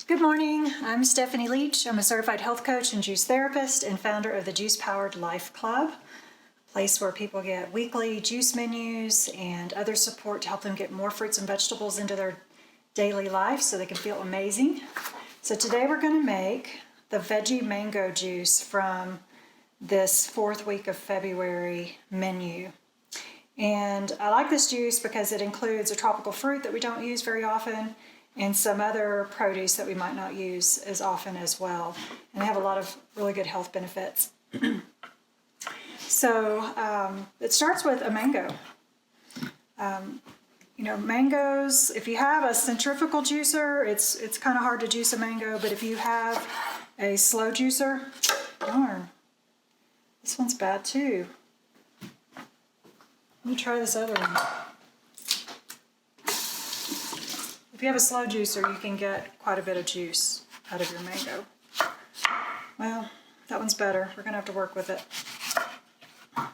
Good morning, I'm Stephanie Leach. I'm a certified health coach and juice therapist and founder of the Juice Powered Life Club, a place where people get weekly juice menus and other support to help them get more fruits and vegetables into their daily life so they can feel amazing. So today we're going to make the veggie mango juice from this fourth week of February menu. And I like this juice because it includes a tropical fruit that we don't use very often and some other produce that we might not use as often as well. And they have a lot of really good health benefits. So it starts with a mango. Mangoes, if you have a centrifugal juicer, it's kind of hard to juice a mango, but if you have a slow juicer, darn, this one's bad too. Let me try this other one. If you have a slow juicer, you can get quite a bit of juice out of your mango. Well, that one's better. We're going to have to work with it. I'm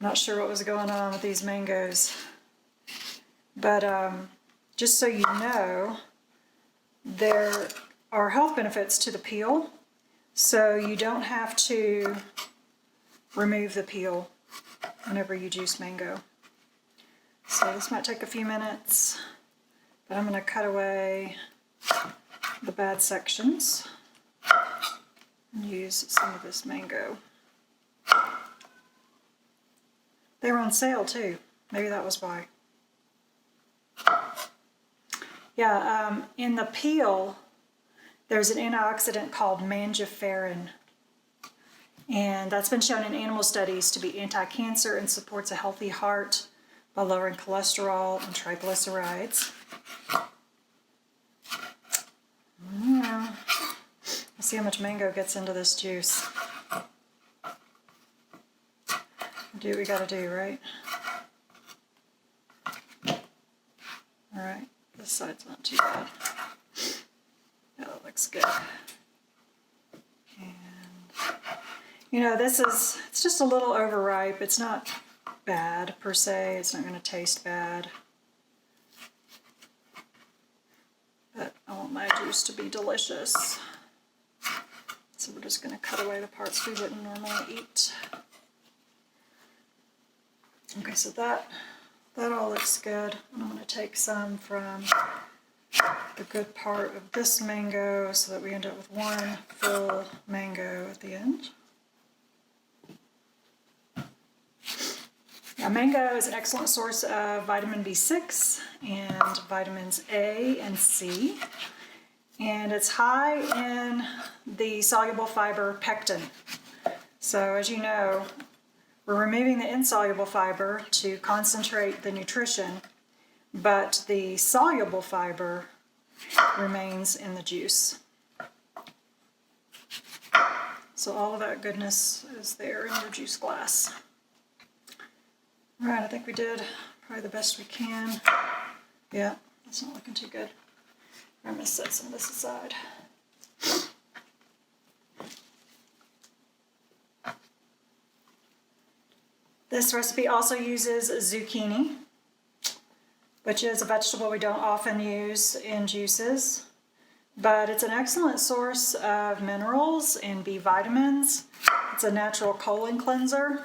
not sure what was going on with these mangoes. But just so you know, there are health benefits to the peel. So you don't have to remove the peel whenever you juice mango. So this might take a few minutes. But I'm going to cut away the bad sections and use some of this mango. They were on sale too. Maybe that was why. Yeah, in the peel, there's an antioxidant called mangiferin. And that's been shown in animal studies to be anti-cancer and supports a healthy heart by lowering cholesterol and triglycerides. Yeah. Let's see how much mango gets into this juice. Do what we gotta do, right? Alright, this side's not too bad. Yeah, that looks good. And, it's just a little overripe. It's not bad per se. It's not going to taste bad. But I want my juice to be delicious. So we're just going to cut away the parts we wouldn't normally eat. Okay, so that all looks good. And I'm going to take some from the good part of this mango so that we end up with one full mango at the end. Now, mango is an excellent source of vitamin B6 and vitamins A and C, and it's high in the soluble fiber pectin. So as you know, we're removing the insoluble fiber to concentrate the nutrition, but the soluble fiber remains in the juice. So all of that goodness is there in your juice glass. All right, I think we did probably the best we can. Yeah, that's not looking too good. I'm going to set some of this aside. This recipe also uses zucchini, which is a vegetable we don't often use in juices, but it's an excellent source of minerals and B vitamins. It's a natural colon cleanser.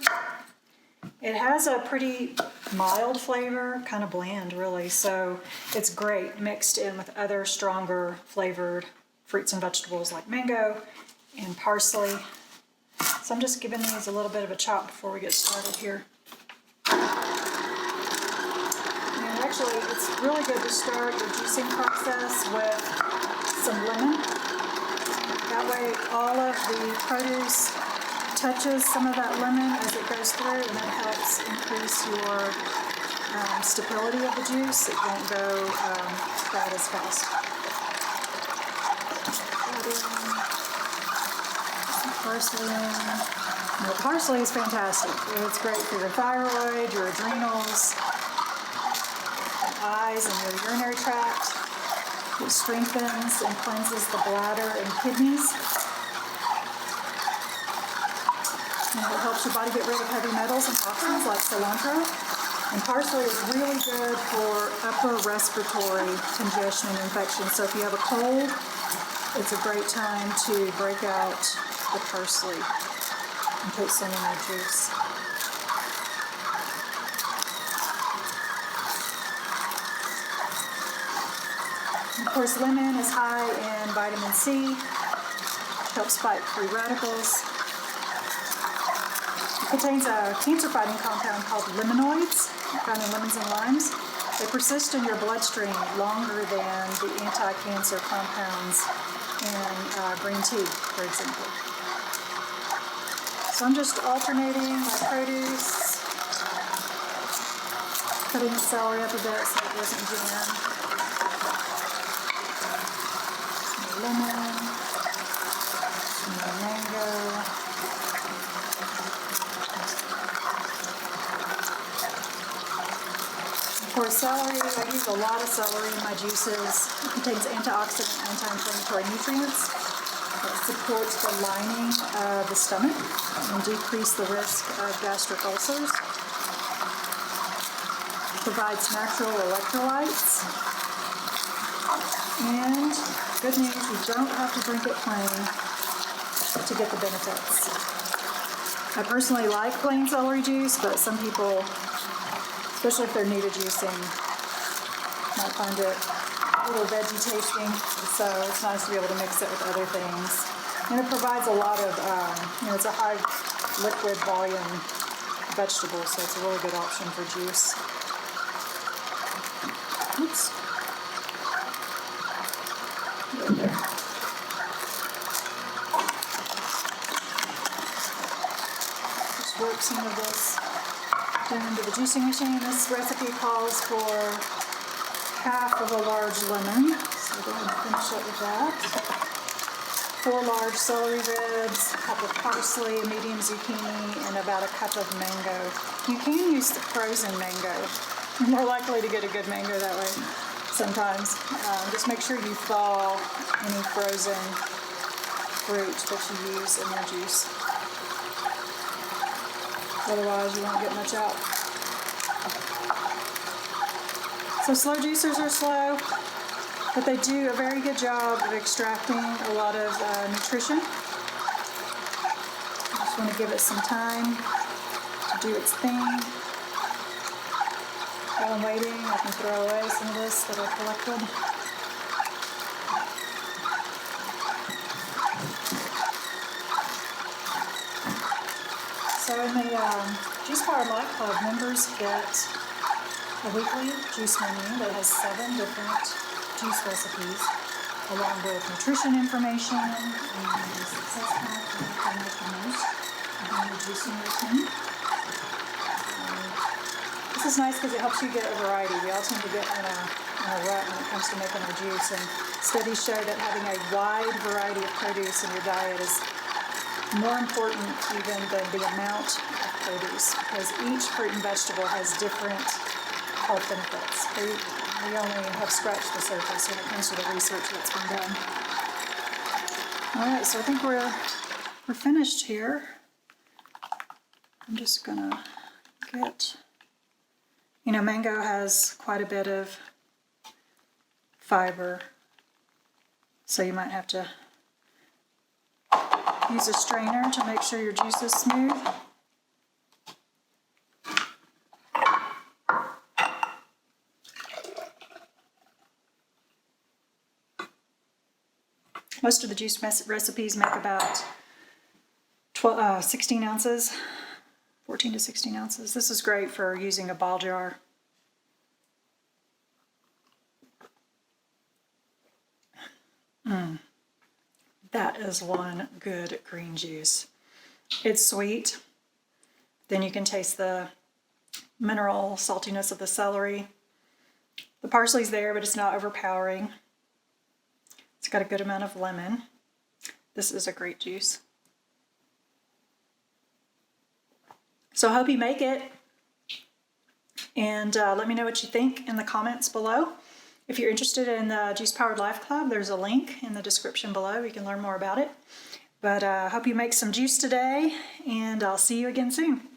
It has a pretty mild flavor, kind of bland really, so it's great mixed in with other stronger flavored fruits and vegetables like mango and parsley. So I'm just giving these a little bit of a chop before we get started here. And actually, it's really good to start your juicing process with some lemon. That way all of the produce touches some of that lemon as it goes through, and that helps increase your stability of the juice. It won't go bad as fast. Parsley. Now, parsley is fantastic. It's great for your thyroid, your adrenals, eyes, and your urinary tract. It strengthens and cleanses the bladder and kidneys. And it helps your body get rid of heavy metals and toxins like cilantro And parsley is really good for upper respiratory congestion and infection. So if you have a cold, it's a great time to break out the parsley and put some in your juice. Of course, lemon is high in vitamin C, which helps fight free radicals. It contains a cancer-fighting compound called limonoids, found in lemons and limes. They persist in your bloodstream longer than the anti-cancer compounds in green tea, for example. So I'm just alternating my produce, cutting the celery up a bit so it doesn't jam. Some lemon, some mango. For celery, I use a lot of celery in my juices. It contains antioxidant and anti-inflammatory nutrients. It supports the lining of the stomach and decrease the risk of gastric ulcers. Provides natural electrolytes. And good news, you don't have to drink it plain to get the benefits. I personally like plain celery juice, but some people, especially if they're new to juicing, might find it a little veggie tasting, so it's nice to be able to mix it with other things. And it provides a lot of, it's a high liquid volume vegetable, so it's a really good option for juice. Oops. Right there. Just work some of this down into the juicing machine. This recipe calls for half of a large lemon, so go ahead and finish it with that. 4 large celery ribs, a cup of parsley, a medium zucchini, and about a cup of mango. You can use the frozen mango. You're more likely to get a good mango that way sometimes. Just make sure you thaw any frozen fruit that you use in your juice. Otherwise, you won't get much out. So slow juicers are slow, but they do a very good job of extracting a lot of nutrition. I just want to give it some time to do its thing. While I'm waiting, I can throw away some of this that I collected. So in the Juice Powered Life Club, members get a weekly juice menu that has 7 different juice recipes, along with nutrition information and the success pack that you can make the most behind your juicing routine. This is nice because it helps you get a variety. We all tend to get in a rut when it comes to making our juice, and studies show that having a wide variety of produce in your diet is more important even than the amount of produce, because each fruit and vegetable has different health benefits. We only have scratched the surface when it comes to the research that's been done. All right, so I think we're finished here. I'm just gonna get, mango has quite a bit of fiber, so you might have to use a strainer to make sure your juice is smooth. Most of the juice recipes make about 16 ounces, 14 to 16 ounces. This is great for using a ball jar. That is one good green juice. It's sweet. Then you can taste the mineral saltiness of the celery. The parsley's there, but it's not overpowering. It's got a good amount of lemon. This is a great juice. So I hope you make it. And let me know what you think in the comments below. If you're interested in the Juice Powered Life Club, there's a link in the description below. You can learn more about it. But I hope you make some juice today, and I'll see you again soon.